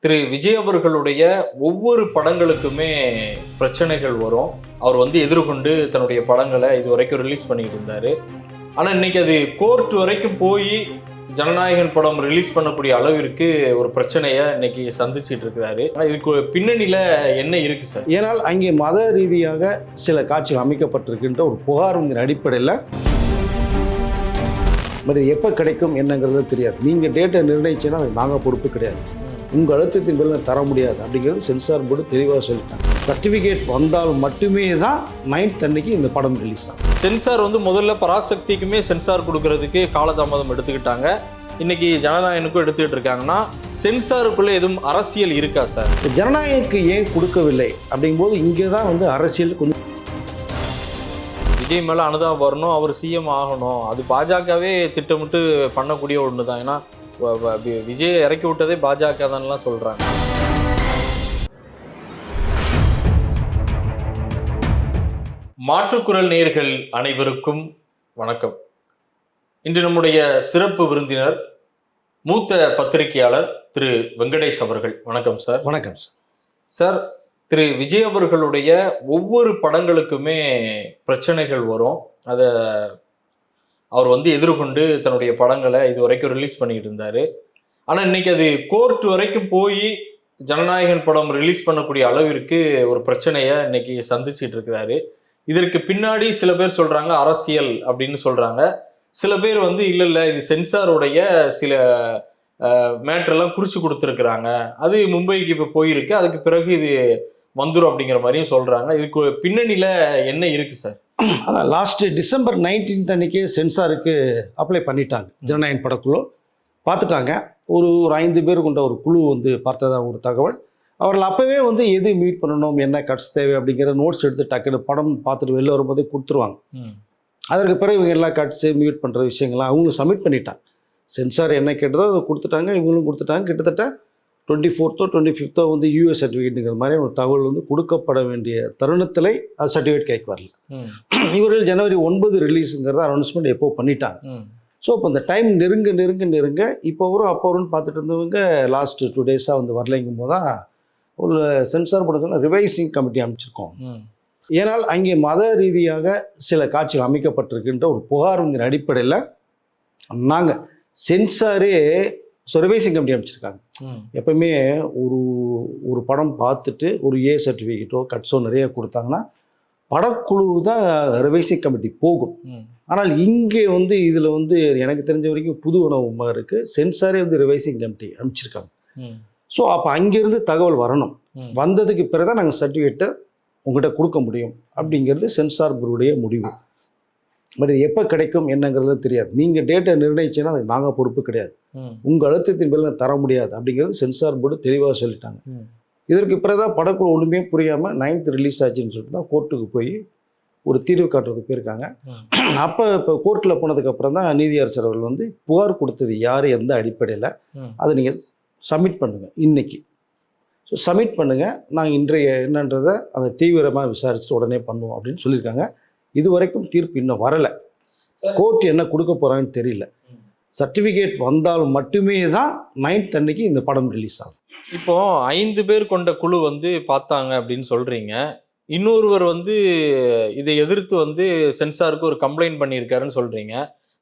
திரு விஜய் அவர்களுடைய ஒவ்வொரு படங்களுக்குமே பிரச்சனைகள் வரும். அவர் எதிர்கொண்டு தன்னுடைய படங்களை இது வரைக்கும் ரிலீஸ் பண்ணிட்டு இருந்தாரு. ஆனால் இன்னைக்கு அது கோர்ட் வரைக்கும் போய் ஜனநாயகன் படம் ரிலீஸ் பண்ணக்கூடிய அளவிற்கு ஒரு பிரச்சனையை இன்னைக்கு சந்திச்சிட்டு இருக்கிறாரு. இதுக்கு பின்னணியில என்ன இருக்கு சார்? ஏனால் அங்கே மத ரீதியாக சில காட்சிகள் அமைக்கப்பட்டிருக்கின்ற ஒரு புகாரின் அடிப்படையில் எப்போ கிடைக்கும் என்னங்கிறது தெரியாது. நீங்கள் டேட்டை நிர்ணயிச்சேன்னா அதுக்கு நாங்கள் பொறுப்பு கிடையாது. உங்கள் அழுத்தத்தின் பேரில் தர முடியாது அப்படிங்கிறது சென்சார் போர்டு தெளிவாக சொல்லிட்டாங்க. சர்டிஃபிகேட் வந்தால் மட்டுமே தான் 9th அன்னைக்கு இந்த படம் ரிலீஸ் ஆகும். சென்சார் முதல்ல பராசக்திக்குமே சென்சார் கொடுக்கறதுக்கு காலதாமதம் எடுத்துக்கிட்டாங்க. இன்னைக்கு ஜனநாயகனுக்கும் எடுத்துக்கிட்டு இருக்காங்கன்னா சென்சாருக்குள்ள எதுவும் அரசியல் இருக்கா சார்? ஜனநாயகனுக்கு ஏன் கொடுக்கவில்லை அப்படிங்கும்போது இங்கே தான் அரசியல் கொஞ்சம் விஜய் மேலே அனுதாபம் வரணும், அவர் சிஎம் ஆகணும், அது பாஜகவே திட்டமிட்டு பண்ணக்கூடிய ஒன்று தான். ஏன்னா விஜயை இறக்கி விட்டதே பாஜக தான்லாம் சொல்கிறாங்க. மாற்றுக்குரல் நேயர்கள் அனைவருக்கும் வணக்கம். இன்று நம்முடைய சிறப்பு விருந்தினர் மூத்த பத்திரிகையாளர் திரு வெங்கடேஷ் அவர்கள். வணக்கம் சார். வணக்கம் சார். சார், திரு விஜய் அவர்களுடைய ஒவ்வொரு படங்களுக்குமே பிரச்சனைகள் வரும். அதை அவர் எதிர்கொண்டு தன்னுடைய படங்களை இது வரைக்கும் ரிலீஸ் பண்ணிட்டு இருந்தாரு. ஆனால் இன்னைக்கு அது கோர்ட் வரைக்கும் போய் ஜனநாயகன் படம் ரிலீஸ் பண்ணக்கூடிய அளவிற்கு ஒரு பிரச்சனையை இன்னைக்கு சந்திச்சிட்டு இருக்கிறாரு. இதற்கு பின்னாடி சில பேர் சொல்றாங்க அரசியல் அப்படின்னு சொல்றாங்க. சில பேர் இல்லை இது சென்சாருடைய சில மேட்டரெல்லாம் குறிச்சு கொடுத்துருக்குறாங்க, அது மும்பைக்கு இப்போ போயிருக்கு, அதுக்கு பிறகு இது வந்துடும் அப்படிங்கிற மாதிரியும் சொல்றாங்க. இதுக்கு பின்னணியில என்ன இருக்கு சார்? அதான் லாஸ்ட் டிசம்பர் 19th அன்னைக்கு சென்சாருக்கு அப்ளை பண்ணிட்டாங்க. ஜனநாயகன் படக்குழு பார்த்துட்டாங்க. ஒரு 5 பேர் கொண்ட ஒரு குழு பார்த்ததாக ஒரு தகவல். அவர்கள் அப்போவே எது மீட் பண்ணணும், என்ன கட்ஸ் தேவை அப்படிங்கிற நோட்ஸ் எடுத்து டக்குனு படம் பார்த்துட்டு வெளில வரும்போதே கொடுத்துருவாங்க. அதற்கு பிறகு இவங்க எல்லா கட்ஸு மியூட் பண்ணுற விஷயங்கள்லாம் அவங்களும் சப்மிட் பண்ணிட்டாங்க. சென்சார் என்ன கேட்டதோ அதை கொடுத்துட்டாங்க, இவங்களும் கொடுத்துட்டாங்க. கிட்டத்தட்ட 24th or 25th யூஎஸ் சர்டிஃபிகேட்டுங்கிற மாதிரி ஒரு தகவல் கொடுக்கப்பட வேண்டிய தருணத்தில் அது சர்டிஃபிகேட் கேட்க வரல. இவர்கள் ஜனவரி 9 ரிலீஸுங்கிறத அனௌன்ஸ்மெண்ட் எப்போ பண்ணிட்டாங்க. ஸோ இப்போ இந்த டைம் நெருங்க இப்போ அப்போன்னு பார்த்துட்டு இருந்தவங்க லாஸ்ட் 2 டேஸாக வரலைங்கும் போது தான் ஒரு சென்சார் படத்தில் ரிவைசிங் கமிட்டி அமைச்சிருக்கோம். ஏனால் அங்கே மத ரீதியாக சில காட்சிகள் அமைக்கப்பட்டிருக்கின்ற ஒரு புகாரின் அடிப்படையில் நாங்கள் சென்சாரே ரிவைசிங் கமிட்டி அமைச்சிருக்காங்க. எப்பவுமே ஒரு படம் பார்த்துட்டு ஒரு ஏ சர்டிஃபிகேட்டோ கட்ஸோ நிறைய கொடுத்தாங்கன்னா படக்குழு தான் ரிவைசிங் கமிட்டி போகும். ஆனால் இங்கே இதில் எனக்கு தெரிஞ்ச வரைக்கும் புது உணவு இருக்குது. சென்சாரே ரிவைசிங் கமிட்டி அமைச்சிருக்காங்க. ஸோ அப்போ அங்கேருந்து தகவல் வரணும். வந்ததுக்கு பிறகு தான் நாங்கள் சர்டிஃபிகேட்டை உங்கள்கிட்ட கொடுக்க முடியும் அப்படிங்கிறது சென்சார் போர்டுடைய முடிவு. பட் எப்போ கிடைக்கும் என்னங்கிறது தெரியாது. நீங்கள் டேட்டை நிர்ணயிச்சேன்னா அதுக்கு நாங்கள் பொறுப்பு கிடையாது. உங்கள் அழுத்தத்தின் பேரில் தர முடியாது அப்படிங்கிறது சென்சார் போர்டு தெளிவாக சொல்லிட்டாங்க. இதற்கு பிறகுதான் படக்குழு ஒன்றுமே புரியாமல் 9th ரிலீஸ் ஆச்சுன்னு சொல்லிட்டு தான் கோர்ட்டுக்கு போய் ஒரு தீர்வு காட்டுறதுக்கு போயிருக்காங்க. இப்போ கோர்ட்டில் போனதுக்கப்புறம் தான் நீதியரசர் அவர்கள் புகார் கொடுத்தது யார், எந்த அடிப்படையில், அதை நீங்கள் சப்மிட் பண்ணுங்கள் இன்னைக்கு. ஸோ சப்மிட் பண்ணுங்கள், நாங்கள் இன்றைய என்னன்றதை அதை தீவிரமாக விசாரிச்சுட்டு உடனே பண்ணுவோம் அப்படின்னு சொல்லியிருக்காங்க. இது வரைக்கும் தீர்ப்பு இன்னும் வரலை. கோர்ட் என்ன கொடுக்க போகிறாங்கன்னு தெரியல. சர்டிஃபிகேட் வந்தால் மட்டுமே தான் 9th அன்னைக்கு இந்த படம் ரிலீஸ் ஆகும். இப்போ 5 பேர் கொண்ட குழு பார்த்தாங்க அப்படின்னு சொல்றீங்க. இன்னொருவர் இதை எதிர்த்து சென்சாருக்கு ஒரு கம்ப்ளைண்ட் பண்ணியிருக்காருன்னு சொல்றீங்க.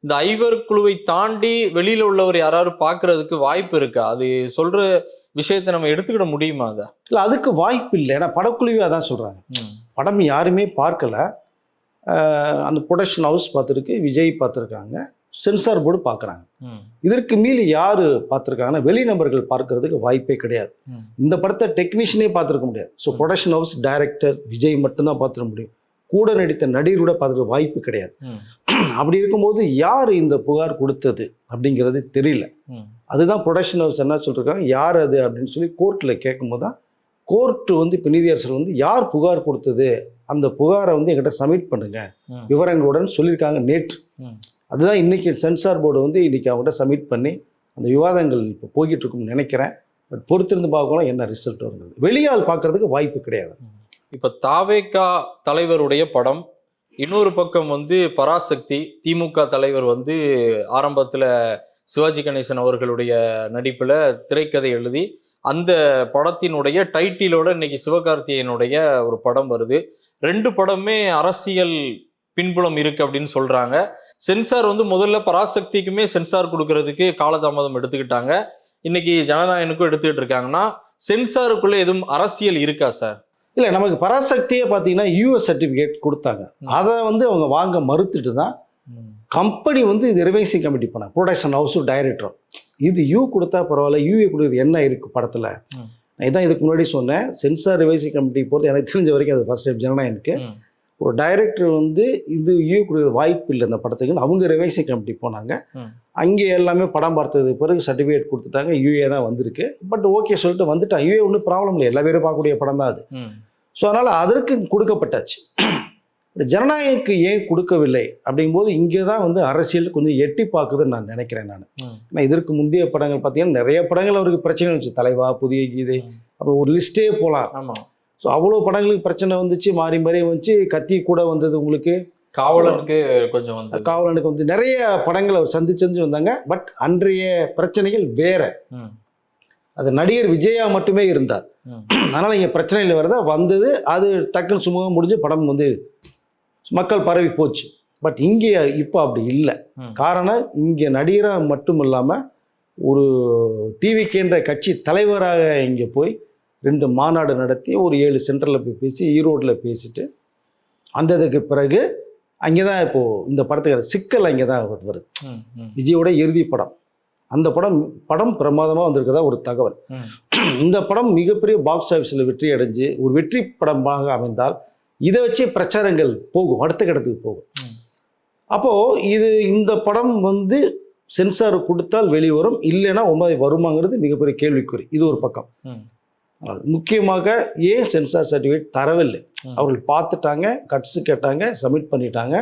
இந்த 5 குழுவை தாண்டி வெளியில உள்ளவர் யாராவது பார்க்கறதுக்கு வாய்ப்பு இருக்கா? அது சொல்ற விஷயத்தை நம்ம எடுத்துக்கிட முடியுமா? அதை இல்லை, அதுக்கு வாய்ப்பு இல்லை. ஏன்னா படக்குழுவே அதான் சொல்கிறாங்க. படம் யாருமே பார்க்கல. அந்த ப்ரொடக்ஷன் ஹவுஸ் பார்த்துருக்கு, விஜய் பார்த்துருக்காங்க, சென்சார் போர்டு பார்க்குறாங்க. இதற்கு மீறி யார் பார்த்துருக்காங்கன்னா வெளி நபர்கள் பார்க்கறதுக்கு வாய்ப்பே கிடையாது. இந்த படத்தை டெக்னீஷியனே பார்த்துருக்க முடியாது. So production house director Vijay மட்டும்தான் பார்த்துக்க முடியும். கூட நடித்த நடிகரோட பார்த்துக்க வாய்ப்பு கிடையாது. அப்படி இருக்கும்போது யார் இந்த புகார் கொடுத்தது அப்படிங்கிறது தெரியல. அதுதான் ப்ரொடக்ஷன் ஹவுஸ் என்ன சொல்லியிருக்காங்க, யார் அது அப்படின்னு சொல்லி கோர்ட்டில் கேட்கும்போது தான் கோர்ட்டு இப்போ நீதியரசர் யார் புகார் கொடுத்தது, அந்த புகாரை என்கிட்ட சப்மிட் பண்ணுங்க விவரங்களுடன் சொல்லியிருக்காங்க நேற்று. அதுதான் இன்னைக்கு சென்சார் போர்டு இன்னைக்கு அவங்ககிட்ட சப்மிட் பண்ணி அந்த விவாதங்கள் இப்போ போய்கிட்டு இருக்கும்னு நினைக்கிறேன். பட் பொறுத்திருந்து பார்க்கலாம் என்ன ரிசல்ட் வருகிறது. வெளியால் பார்க்கறதுக்கு வாய்ப்பு கிடையாது. இப்போ தாவேகா தலைவருடைய படம், இன்னொரு பக்கம் பராசக்தி, திமுக தலைவர் ஆரம்பத்தில் சிவாஜி கணேசன் அவர்களுடைய நடிப்பில் திரைக்கதை எழுதி அந்த படத்தினுடைய டைட்டிலோட இன்னைக்கு சிவகார்த்திகேயனுடைய ஒரு படம் வருது. 2 படமே அரசியல் பின்புலம் இருக்கு அப்படின்னு சொல்றாங்க. சென்சார் வந்து முதல்ல பராசக்திக்குமே சென்சார் கொடுக்கறதுக்கு காலதாமதம் எடுத்துக்கிட்டாங்க. இன்னைக்கு ஜனநாயகனுக்கும் எடுத்துக்கிட்டு இருக்காங்கன்னா சென்சாருக்குள்ள எதுவும் அரசியல் இருக்கா சார்? இல்லை, நமக்கு பராசக்தியே பார்த்தீங்கன்னா யூஎஸ் சர்டிஃபிகேட் கொடுத்தாங்க. அதை வந்து அவங்க வாங்க மறுத்துட்டு தான் கம்பெனி வந்து இது ரிவைசிங் கமிட்டி பண்ணாங்க. ப்ரொடக்ஷன் ஹவுஸும் டைரக்டரும் இது கொடுத்தா பரவாயில்ல, யூஏ கொடுக்குறது என்ன இருக்குது படத்தில். நான் இதான் இதுக்கு முன்னாடி சொன்னேன். சென்சார் ரிவைசிங் கமிட்டி பொறுத்து எனக்கு தெரிஞ்ச வரைக்கும் அது ஃபர்ஸ்ட் டைம் ஜனநாயகனுக்கு ஒரு டைரக்டர் வந்து இது கொடுக்குறது வாய்ப்பு இல்லை இந்த படத்துக்குன்னு அவங்க ரிவைசிங் கமிட்டி போனாங்க. அங்கே எல்லாமே படம் பார்த்தது பிறகு சர்டிஃபிகேட் கொடுத்துட்டாங்க. யூஏ தான் வந்திருக்கு. பட் ஓகே சொல்லிட்டு வந்துட்டாங்க. யூஏ ஒன்றும் ப்ராப்ளம் இல்லை, எல்லா பேரும் பார்க்கக்கூடிய படம் தான் அது. ஸோ அதனால் அதற்கு கொடுக்கப்பட்டாச்சு. ஜனநாயகனுக்கு ஏன் கொடுக்கவில்லை அப்படிங்கும்போது இங்கே தான் வந்து அரசியல் கொஞ்சம் எட்டி பார்க்குதுன்னு நான் நினைக்கிறேன். ஆனால் இதற்கு முந்தைய படங்கள் பார்த்தீங்கன்னா நிறைய படங்கள் அவருக்கு பிரச்சனை வந்துச்சு. தலைவா, புதிய கீதை, அப்புறம் ஒரு லிஸ்ட்டே போகலாம். ஆமாம். ஸோ அவ்வளோ படங்களுக்கு பிரச்சனை வந்துச்சு, மாறி மாறி வந்துச்சு. கத்தி கூட வந்தது உங்களுக்கு, காவலனுக்கு கொஞ்சம் வந்து காவலனுக்கு வந்து நிறைய படங்கள் அவர் சந்திச்சு வந்தாங்க. பட் அன்றைய பிரச்சனைகள் வேற. அது நடிகர் விஜயா மட்டுமே இருந்தார். அதனால் இங்கே பிரச்சனையில் வரதா வந்தது. அது டக்குன்னு சுமூகம் முடிஞ்சு படம் வந்து மக்கள் பரவி போச்சு. பட் இங்கே இப்போ அப்படி இல்லை. காரணம் இங்கே நடிகராக மட்டும் இல்லாமல் ஒரு டிவிக்கேன்ற கட்சி தலைவராக இங்கே போய் 2 மாநாடு நடத்தி ஒரு 7 சென்டரில் போய் பேசி ஈரோட்டில் பேசிட்டு வந்ததுக்கு பிறகு அங்கே தான் இப்போது இந்த படத்துக்கு சிக்கல் அங்கே தான் வருது. விஜயோட இறுதி படம், அந்த படம் பிரமாதமாக வந்திருக்கதா ஒரு தகவல். இந்த படம் மிகப்பெரிய பாக்ஸ் ஆஃபீஸில் வெற்றி அடைஞ்சு ஒரு வெற்றி படமாக அமைந்தால் இதை வச்சு பிரச்சாரங்கள் போகும், அடுத்த கட்டத்துக்கு போகும். அப்போது இந்த படம் வந்து சென்சார் கொடுத்தால் வெளிவரும், இல்லைன்னா ஒன்பது வருமாங்கிறது மிகப்பெரிய கேள்விக்குறி. இது ஒரு பக்கம். முக்கியமாக ஏன் சென்சார் சர்டிஃபிகேட் தரவில்லை? அவர்கள் பார்த்துட்டாங்க, கட்ஸு கேட்டாங்க, சப்மிட் பண்ணிட்டாங்க,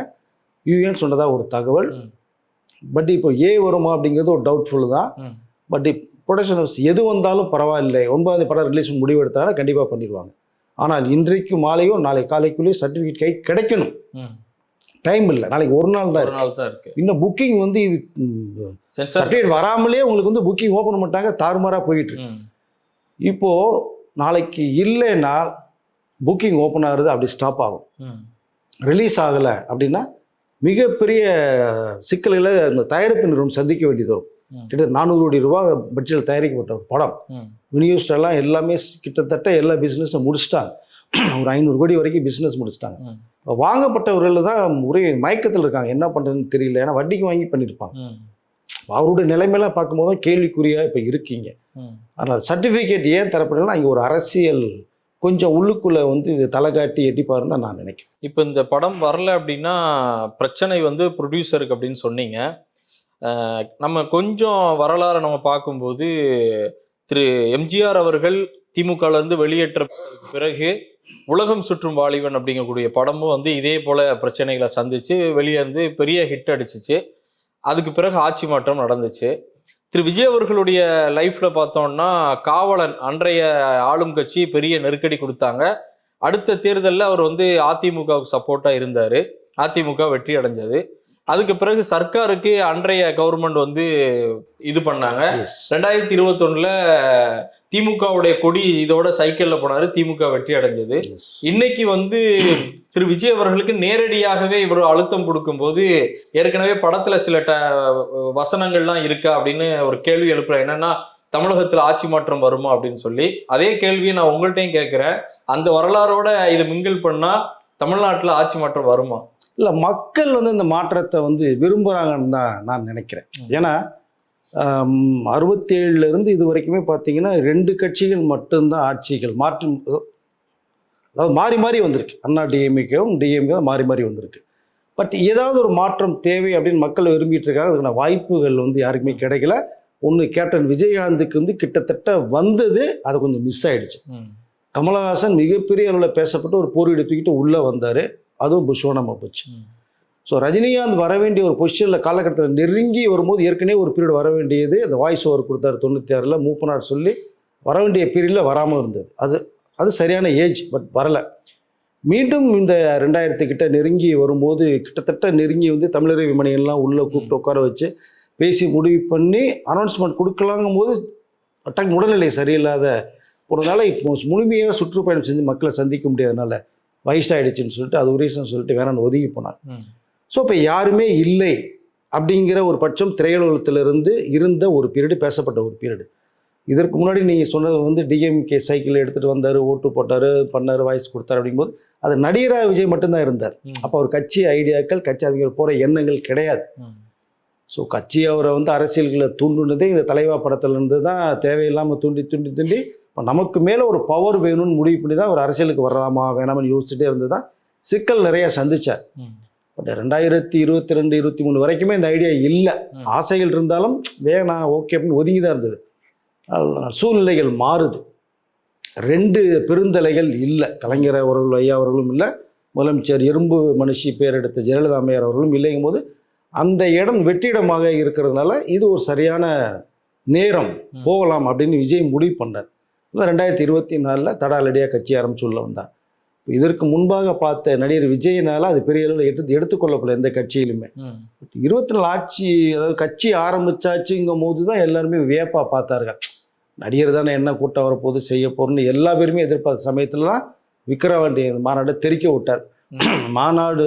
யூஏன்னு சொன்னதா ஒரு தகவல். பட் இப்போ வருமா அப்படிங்கிறது ஒரு டவுட்ஃபுல் தான். பட் ப்ரொடக்ஷன் ஹவுஸ் எது வந்தாலும் பரவாயில்லை, 9 படம் ரிலீஸ் முடிவு எடுத்தாங்கன்னா கண்டிப்பாக பண்ணிடுவாங்க. ஆனால் இன்றைக்கு மாலையோ நாளை காலைக்குள்ளேயே சர்டிஃபிகேட் கிடைக்கணும். டைம் இல்லை, நாளைக்கு ஒரு நாள் தான் இருக்கு. இன்னும் புக்கிங் வந்து இது சர்டிஃபிகேட் வராமலே உங்களுக்கு வந்து புக்கிங் ஓப்பன் பண்ணிட்டாங்க, தாறுமாறாக போயிட்டு இருக்கு. இப்போது நாளைக்கு இல்லைன்னா புக்கிங் ஓப்பன் ஆகுறது அப்படி ஸ்டாப் ஆகும். ரிலீஸ் ஆகலை அப்படின்னா மிகப்பெரிய சிக்கல்களை இந்த தயாரிப்பு நிறுவனம் சந்திக்க வேண்டியது வரும். கிட்டத்தட்ட 400 கோடி ரூபா பட்ஜெட்டில் தயாரிக்கப்பட்ட ஒரு படம். விநியோகஸ்டெல்லாம் எல்லாமே கிட்டத்தட்ட எல்லா பிஸ்னஸும் முடிச்சுட்டாங்க. ஒரு 500 கோடி வரைக்கும் பிஸ்னஸ் முடிச்சுட்டாங்க. வாங்கப்பட்டவர்கள் தான் ஒரே மயக்கத்தில் இருக்காங்க, என்ன பண்ணுறதுன்னு தெரியல. ஏன்னா வட்டிக்கு வாங்கி பண்ணியிருப்பாங்க. அவருடைய நிலைமையெல்லாம் பார்க்கும்போது தான் கேள்விக்குறியாக இப்போ இருக்கீங்க. அதனால் சர்டிஃபிகேட் ஏன் தரப்படலாம்? இங்கே ஒரு அரசியல் கொஞ்சம் உள்ளுக்குள்ளே வந்து இது தலை காட்டி எட்டிப்பாருன்னு தான் நான் நினைக்கிறேன். இப்போ இந்த படம் வரல அப்படின்னா பிரச்சனை வந்து ப்ரொடியூசருக்கு அப்படின்னு சொன்னீங்க. நம்ம கொஞ்சம் வரலாறு நம்ம பார்க்கும்போது திரு எம்ஜிஆர் அவர்கள் திமுகலேருந்து வெளியேற்ற பிறகு உலகம் சுற்றும் வாலிபன் அப்படிங்கக்கூடிய படமும் வந்து இதே போல் பிரச்சனைகளை சந்தித்து வெளியே வந்து பெரிய ஹிட் அடிச்சிச்சு. அதுக்கு பிறகு ஆட்சி மாற்றம் நடந்துச்சு. திரு விஜய் அவர்களுடைய லைஃப்பில் பார்த்தோம்னா காவலன் அன்றைய ஆளும் கட்சி பெரிய நெருக்கடி கொடுத்தாங்க. அடுத்த தேர்தலில் அவர் வந்து அதிமுகவுக்கு சப்போர்ட்டாக இருந்தார். அதிமுக வெற்றி அடைஞ்சது. அதுக்கு பிறகு சர்க்காருக்கு அன்றைய கவர்மெண்ட் வந்து இது பண்ணாங்க. 2021 திமுகவுடைய கொடி இதோட சைக்கிள்ல போனாரு, திமுக வெற்றி அடைஞ்சது. இன்னைக்கு வந்து திரு விஜய் அவர்களுக்கு நேரடியாகவே இவர் அழுத்தம் கொடுக்கும்போது ஏற்கனவே படத்துல சில வசனங்கள்லாம் இருக்கா அப்படின்னு ஒரு கேள்வி எழுப்புறேன். என்னன்னா, தமிழகத்துல ஆட்சி மாற்றம் வருமா அப்படின்னு சொல்லி. அதே கேள்வியை நான் உங்கள்கிட்டையும் கேட்கிறேன். அந்த வரலாறோட இதை மிங்கிள் பண்ணா தமிழ்நாட்டுல ஆட்சி மாற்றம் வருமா? இல்லை, மக்கள் வந்து இந்த மாற்றத்தை வந்து விரும்புகிறாங்கன்னு தான் நான் நினைக்கிறேன். ஏன்னா 67 இது வரைக்குமே பார்த்தீங்கன்னா 2 கட்சிகள் மட்டும்தான் ஆட்சிகள் மாற்றம், அதாவது மாறி மாறி வந்திருக்கு. அண்ணா டிஎம்கேவும் டிஎம்கே மாறி மாறி வந்திருக்கு. பட் ஏதாவது ஒரு மாற்றம் தேவை அப்படின்னு மக்கள் விரும்பிட்டு இருக்காங்க. அதுக்கான வாய்ப்புகள் வந்து யாருக்குமே கிடைக்கல. ஒன்று கேப்டன் விஜயகாந்துக்கு வந்து கிட்டத்தட்ட வந்தது, அது கொஞ்சம் மிஸ் ஆயிடுச்சு. கமலஹாசன் மிகப்பெரிய அளவில் பேசப்பட்டு ஒரு போர்வீடு தூக்கிட்டு உள்ளே வந்தார், அதுவும் புஷ்வானமாக போச்சு. ஸோ ரஜினிகாந்த் வர வேண்டிய ஒரு பொசிஷனில் காலகட்டத்தில் நெருங்கி வரும்போது ஏற்கனவே ஒரு பீரியட் வர வேண்டியது, அந்த வாய்ஸ் ஓவர் கொடுத்தாரு 96 மூப்பனார் சொல்லி வர வேண்டிய பீரியடில் வராமல் இருந்தது. அது சரியான ஏஜ், பட் வரலை. மீண்டும் இந்த 2000 கிட்ட நெருங்கி வரும்போது கிட்டத்தட்ட நெருங்கி வந்து தமிழரை விமணிகள்லாம் உள்ளே கூப்பிட்டு உட்கார வச்சு பேசி முடிவு பண்ணி அனௌன்ஸ்மெண்ட் கொடுக்கலாங்கும் போது அட்டாக் உடல்நிலை சரியில்லாத போனதால இப்போ முழுமையாக சுற்றுப்பயணம் செஞ்சு மக்களை சந்திக்க முடியாதனால வயசாயிடுச்சுன்னு சொல்லிட்டு அது ஒரு ரீசன் சொல்லிட்டு வேணான்னு ஒதுங்கி போனார். ஸோ இப்போ யாருமே இல்லை அப்படிங்கிற ஒரு பட்சம் திரையுலகத்திலிருந்து இருந்த ஒரு பீரியடு, பேசப்பட்ட ஒரு பீரியடு. இதற்கு முன்னாடி நீங்கள் சொன்னது வந்து டிஎம்கே சைக்கிள் எடுத்துகிட்டு வந்தார், ஓட்டு போட்டார், பண்ணார், வாய்ஸ் கொடுத்தார் அப்படிங்கும்போது அது நடிகராக விஜய் மட்டும்தான் இருந்தார். அப்போ அவர் கட்சி ஐடியாக்கள், கட்சி அதிகாரிகள் போகிற எண்ணங்கள் கிடையாது. ஸோ கட்சி அவரை வந்து அரசியல்களை தூண்டுனதே இந்த தலைவா படத்துலேருந்து தான். தேவையில்லாமல் தூண்டி தூண்டி தூண்டி இப்போ நமக்கு மேலே ஒரு பவர் வேணும்னு முடிவு பண்ணி தான் அவர் அரசியலுக்கு வரலாமா வேணாமன்னு யோசிச்சுட்டே இருந்து தான் சிக்கல் நிறைய சந்திச்சார். பட் 2022, 23 வரைக்குமே இந்த ஐடியா இல்லை. ஆசைகள் இருந்தாலும் வேணாம் ஓகே அப்படின்னு ஒதுங்கி தான் இருந்தது. சூழ்நிலைகள் மாறுது. 2 பெருந்தலைகள் இல்லை. கலைஞர் அவர்கள், ஐயா அவர்களும் இல்லை, முதலமைச்சர் இரும்பு மனுஷி பேர் எடுத்த ஜெயலலிதா அம்மையார் அவர்களும் இல்லைங்கும் போது அந்த இடம் வெற்றிடமாக இருக்கிறதுனால இது ஒரு சரியான நேரம் போகலாம் அப்படின்னு விஜய் முடிவு பண்ணார். 2024 தடாலடியாக கட்சி ஆரம்பிச்சு உள்ள வந்தார். இதற்கு முன்பாக பார்த்த நடிகர் விஜயினால அது பெரிய அளவில் எடுத்துக்கொள்ளப்படல எந்த கட்சியிலுமே. 24 ஆட்சி, அதாவது கட்சி ஆரம்பிச்சாச்சுங்கும் போது தான் எல்லாருமே வியப்பாக பார்த்தார்கள். நடிகர் தானே என்ன கூட்டம் வரப்போது செய்ய போகிறோன்னு எல்லா பேருமே எதிர்பார்த்த சமயத்தில் தான் விக்கிரவாண்டி மாநாட்டை தெரிக்க விட்டார். மாநாடு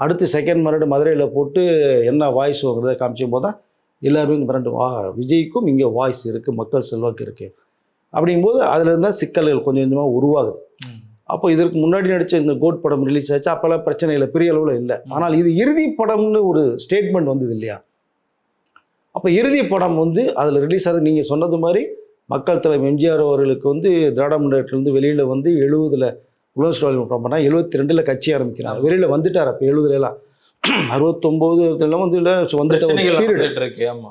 அடுத்து செகண்ட் மாநாடு மதுரையில் போட்டு என்ன வாய்ஸ் வாங்குறத காமிச்சும் போது தான் எல்லாருமே மிரண்டு, விஜய்க்கும் இங்கே வாய்ஸ் இருக்குது, மக்கள் செல்வாக்கு இருக்குது அப்படிங்கும்போது அதில் இருந்தால் சிக்கல்கள் கொஞ்சம் கொஞ்சமாக உருவாகுது. அப்போ இதற்கு முன்னாடி நடித்த இந்த கோட் படம் ரிலீஸ் ஆச்சு, அப்போல்லாம் பிரச்சனை இல்லை, பெரிய அளவில் இல்லை. ஆனால் இது இறுதி படம்னு ஒரு ஸ்டேட்மெண்ட் வந்தது இல்லையா? அப்போ இறுதி படம் வந்து அதில் ரிலீஸ் ஆகுது. நீங்கள் சொன்னது மாதிரி மக்கள் தலைவர் எம்ஜிஆர் அவர்களுக்கு வந்து திராவிட முன்னேற்றத்துலேருந்து வெளியில் வந்து 70 உலக ஸ்டாலின் படம் பண்ணால் 72 கட்சி ஆரம்பிக்கிறார். வெளியில் வந்துட்டார். அப்போ 70 69 வந்துட்டு.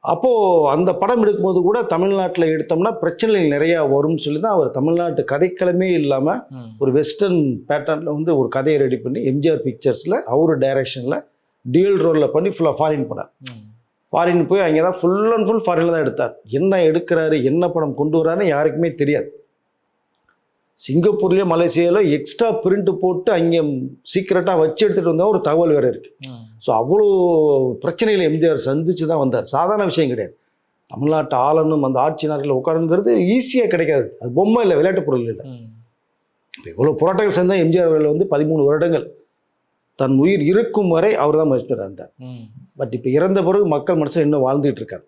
அப்போது அந்த படம் எடுக்கும்போது கூட தமிழ்நாட்டில் எடுத்தோம்னா பிரச்சனைகள் நிறையா வரும்னு சொல்லி தான் அவர் தமிழ்நாட்டு கதைக்களமே இல்லாமல் ஒரு வெஸ்டர்ன் பேட்டர்னில் வந்து ஒரு கதையை ரெடி பண்ணி எம்ஜிஆர் பிக்சர்ஸில் அவர் டைரக்ஷனில் டியூல் ரோலில் பண்ணி ஃபுல்லாக ஃபாரின் பண்ணார். ஃபாரின் போய் அங்கே தான் ஃபுல் அண்ட் ஃபுல் ஃபாரினில் தான் எடுத்தார். என்ன எடுக்கிறாரு, என்ன படம் கொண்டு வராருன்னு யாருக்குமே தெரியாது. சிங்கப்பூர்லேயே மலேசியாவில் எக்ஸ்ட்ரா பிரிண்ட் போட்டு அங்கே சீக்கிரட்டாக வச்சு எடுத்துகிட்டு வந்தால் ஒரு தகவல் வேறு இருக்குது. ஸோ அவ்வளோ பிரச்சனைகளை எம்ஜிஆர் சந்திச்சு தான் வந்தார். சாதாரண விஷயம் கிடையாது. தமிழ்நாட்டு ஆளணும் அந்த ஆட்சி நாட்டில் உட்காருங்கிறது ஈஸியாக கிடைக்காது. அது பொம்மை இல்லை, விளையாட்டு பொருள் இல்லை. இப்போ இவ்வளோ போராட்டங்கள் சேர்ந்தால் எம்ஜிஆர் அவர்கள் வந்து 13 வருடங்கள் தன் உயிர் இருக்கும் வரை அவர் தான் மதிப்பீடாக இருந்தார். பட் இப்போ இறந்த பிறகு மக்கள் மனசில் இன்னும் வாழ்ந்துகிட்டு இருக்கார்.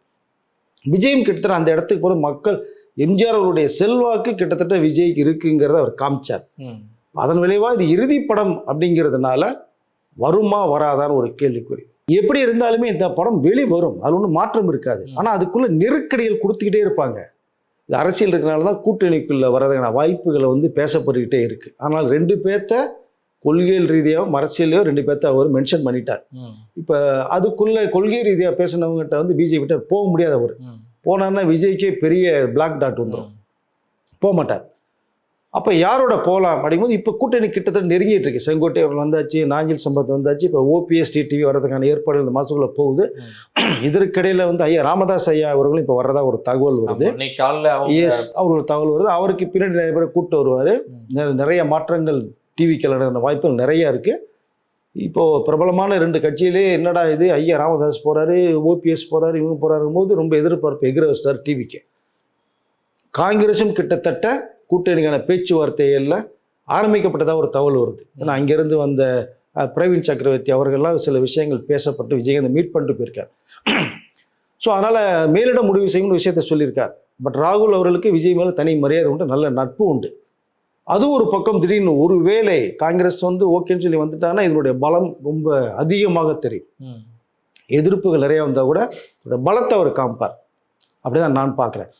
விஜயும் கிட்டத்தட்ட அந்த இடத்துக்கு போகிற மக்கள் எம்ஜிஆர் அவருடைய செல்வாக்கு கிட்டத்தட்ட விஜய்க்கு இருக்குங்கிறத அவர் காமிச்சார். அதன் விளைவாக இது இறுதி படம் அப்படிங்கிறதுனால வருமா வராதான்னு ஒரு கேள்விக்குறி. எப்படி இருந்தாலுமே இந்த படம் வெளிவரும், அது ஒன்றும் மாற்றம் இருக்காது. ஆனால் அதுக்குள்ளே நெருக்கடிகள் கொடுத்துக்கிட்டே இருப்பாங்க. இது அரசியல் இருக்கிறனால தான் கூட்டணிக்குள்ளே வரதுக்கான வாய்ப்புகளை வந்து பேசப்பட்டுக்கிட்டே இருக்குது. ஆனால் 2 பேர்த்த கொள்கைகள் ரீதியாகவும் அரசியலையோ 2 பேர்த்த அவர் மென்ஷன் பண்ணிட்டார். இப்போ அதுக்குள்ளே கொள்கை ரீதியாக பேசினவங்ககிட்ட வந்து பிஜேபி போக முடியாது. அவர் போனார்னா விஜய்க்கே பெரிய பிளாக் டாட் வந்துடும், போக மாட்டார். அப்போ யாரோட போகலாம் அப்படிங்கும்போது இப்போ கூட்டணி கிட்டத்தட்ட நெருங்கிட்டு இருக்கு. செங்கோட்டை அவர்கள் வந்தாச்சு, நாஞ்சில் சம்பத் வந்தாச்சு, இப்போ OPS டிடிவி வர்றதுக்கான ஏற்பாடு இந்த மாதத்துக்குள்ளே போகுது. இதற்கிடையில் வந்து ஐயா ராமதாஸ் ஐயா அவர்களும் இப்போ வர்றதா ஒரு தகவல் வருது. எஸ், அவர் ஒரு தகவல் வருது. அவருக்கு பின்னாடி நிறைய பேர் கூப்பிட்டு வருவார். நிறைய மாற்றங்கள் டிவிக்கில் நடந்த வாய்ப்புகள் நிறையா இருக்குது. இப்போது பிரபலமான 2 கட்சியிலே என்னடா இது, ஐயா ராமதாஸ் போகிறாரு, OPS போகிறாரு, இவங்க போகிறாருங்கும் போது ரொம்ப எதிர்பார்ப்பு எகிர வச்சிட்டார் டிவிக்கு. காங்கிரஸும் கிட்டத்தட்ட கூட்டணிக்கான பேச்சுவார்த்தைகளில் ஆரம்பிக்கப்பட்டதாக ஒரு தகவல் வருது. ஏன்னா அங்கேருந்து வந்த பிரவீன் சக்கரவர்த்தி அவர்கள்லாம் சில விஷயங்கள் பேசப்பட்டு விஜயகாந்த் மீட் பண்ணிட்டு போயிருக்கார். ஸோ அதனால் மேலிடம் முடிவு செய்யணும்னு விஷயத்த சொல்லியிருக்கார். பட் ராகுல் அவர்களுக்கு விஜய் மேலே தனி மரியாதை உண்டு, நல்ல நட்பு உண்டு. அது ஒரு பக்கம். திடீர்னு ஒரு வேளை காங்கிரஸ் வந்து ஓகேன்னு சொல்லி வந்துட்டாங்கன்னா இதனுடைய பலம் ரொம்ப அதிகமாக தெரியும். எதிர்ப்புகள் நிறையா வந்தால் கூட இதோட பலத்தை அவர் காமிப்பார். அப்படிதான் நான் பார்க்குறேன்.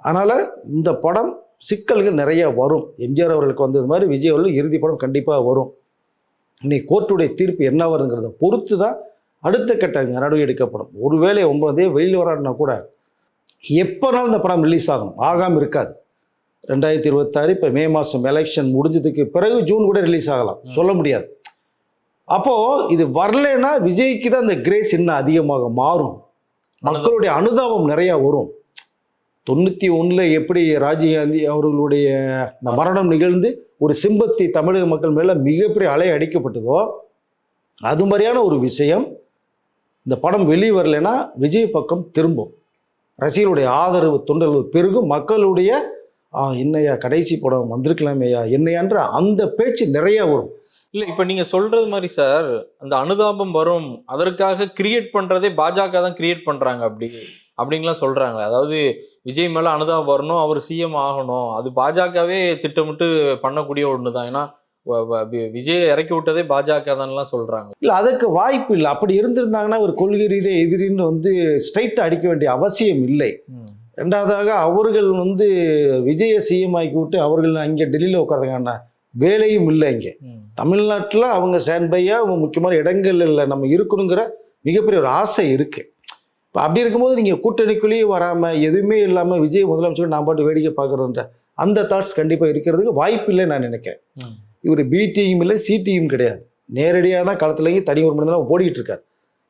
அதனால் இந்த படம் சிக்கல்கள் நிறைய வரும். எம்ஜிஆர் அவர்களுக்கு வந்தது மாதிரி விஜய் அவர்கள் இறுதி படம் கண்டிப்பாக வரும். இன்னைக்கு கோர்ட்டுடைய தீர்ப்பு என்ன வருங்கிறத பொறுத்து தான் அடுத்த கட்ட நடவடிக்கை எடுக்கப்படும். ஒருவேளை 9 வெளியில் வராடுனா கூட எப்போனாலும் இந்த படம் ரிலீஸ் ஆகும், ஆகாமல் இருக்காது. 2026 இப்போ மே மாதம் எலெக்ஷன் முடிஞ்சதுக்கு பிறகு ஜூன் கூட ரிலீஸ் ஆகலாம், சொல்ல முடியாது. அப்போது இது வரலைன்னா விஜய்க்கு தான் இந்த கிரேஸ் இன்னும் அதிகமாக மாறும். மக்களுடைய அனுதாபம் நிறையா வரும். 91 எப்படி ராஜீவ்காந்தி அவர்களுடைய இந்த மரணம் நிகழ்ந்து ஒரு சிம்பத்தி தமிழக மக்கள் மேலே மிகப்பெரிய அலை அடிக்கப்பட்டதோ அது மாதிரியான ஒரு விஷயம் இந்த படம் வெளியே வரலைன்னா விஜய் பக்கம் திரும்பும். ரசிகர்களுடைய ஆதரவு தொண்டர்கள் பெருகும், மக்களுடைய என்னையா கடைசி படம் வந்திருக்கலாமேயா என்னையான்ற அந்த பேச்சு நிறைய வரும். இல்ல இப்ப நீங்க சொல்றது மாதிரி சார், அந்த அனுதாபம் வரும், அதற்காக கிரியேட் பண்றதே பாஜக தான் கிரியேட் பண்றாங்க அப்படின்லாம் சொல்றாங்க. அதாவது விஜய் மேல அனுதாபம் வரணும், அவர் சிஎம் ஆகணும், அது பாஜகவே திட்டமிட்டு பண்ணக்கூடிய ஒண்ணுதான். ஏன்னா விஜய் இறக்கி விட்டதே பாஜக தான்லாம் சொல்றாங்க. இல்லை, அதுக்கு வாய்ப்பு இல்லை. அப்படி இருந்திருந்தாங்கன்னா ஒரு கொள்கை ரீதியாக எதிரின்னு வந்து ஸ்ட்ரைட்டாக அடிக்க வேண்டிய அவசியம் இல்லை. ரெண்டாவதாக அவர்கள் வந்து விஜயை சிஎம் ஆக்கி விட்டு அவர்கள் அங்கே டெல்லியில் உட்காந்துக்கான வேலையும் இல்லை. இங்கே தமிழ்நாட்டில் அவங்க ஸ்டாண்ட் பையாக முக்கியமான இடங்கள்ல நம்ம இருக்கணுங்கிற மிகப்பெரிய ஒரு ஆசை இருக்குது. இப்போ அப்படி இருக்கும்போது நீங்கள் கூட்டணிக்குள்ளேயே வராமல் எதுவுமே இல்லாமல் விஜய் முதலமைச்சர் நான் பாட்டு வேடிக்கை பார்க்குறோன்ற அந்த தாட்ஸ் கண்டிப்பாக இருக்கிறதுக்கு வாய்ப்பு இல்லைன்னு நான் நினைக்கிறேன். இவர் பி டீம் இல்லை, சி டீம் கிடையாது. நேரடியாக தான் களத்துலேயும் தனி ஒரு மனிதனாக ஓடிட்டு இருக்கார்.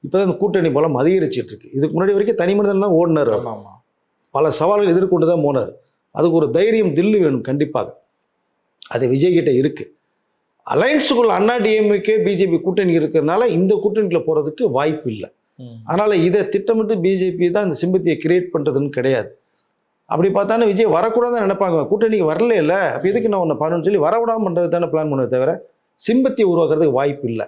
இப்போ தான் இந்த கூட்டணி பலம் அதிகரிச்சிட்டு இருக்கு. இதுக்கு முன்னாடி வரைக்கும் தனி மனிதன் தான் ஓடினார். பல சவால்கள் எதிர்கொண்டு தான் போனார். அதுக்கு ஒரு தைரியம் தில்லு வேணும் கண்டிப்பாக. அது விஜய்கிட்ட இருக்குது. அலையன்ஸுக்குள்ள அண்ணா டிஎம்கே பிஜேபி கூட்டணி இருக்கிறதுனால இந்த கூட்டணியில் போகிறதுக்கு வாய்ப்பு இல்லை. அதனால் இதை திட்டமிட்டு பிஜேபி தான் இந்த சிம்பத்தியை கிரியேட் பண்ணுறதுன்னு கிடையாது. அப்படி பார்த்தானே விஜய் வரக்கூடாதுன்னு நினைப்பாங்க. கூட்டணிக்கு வரல இல்லை, அப்போ எதுக்கு நான் ஒன்று பண்ணணும்னு சொல்லி வரவிடாமல் பண்ணுறது தானே பிளான் பண்ண தவிர சிம்பத்தியை உருவாக்குறதுக்கு வாய்ப்பு இல்லை.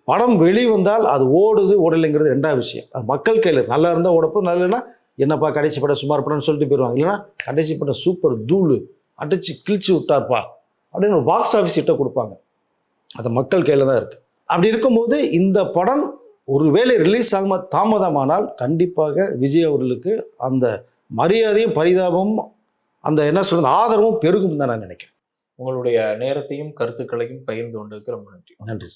படம் வெளிவந்தால் அது ஓடுது ஓடலைங்கிறது ரெண்டாவது விஷயம். அது மக்கள் கையில் நல்லா இருந்தால் ஓடப்போ, நல்லதுன்னா என்னப்பா கடைசி படம் சுமார் படம்னு சொல்லிட்டு போயிடுவாங்க. இல்லைன்னா கடைசி படம் சூப்பர் தூள் அடிச்சு கிழிச்சு விட்டார்ப்பா அப்படின்னு ஒரு பாக்ஸ் ஆஃபீஸ் கிட்ட கொடுப்பாங்க. அது மக்கள் கையில் தான் இருக்குது. அப்படி இருக்கும்போது இந்த படம் ஒருவேளை ரிலீஸ் ஆகாம தாமதமானால் கண்டிப்பாக விஜய் அவர்களுக்கு அந்த மரியாதையும் பரிதாபமும் அந்த என்ன சொல்றது ஆதரவும் பெருகும் தான் நான் நினைக்கிறேன். உங்களுடைய நேரத்தையும் கருத்துக்களையும் பகிர்ந்து கொண்டிருக்கிற நன்றி. நன்றி.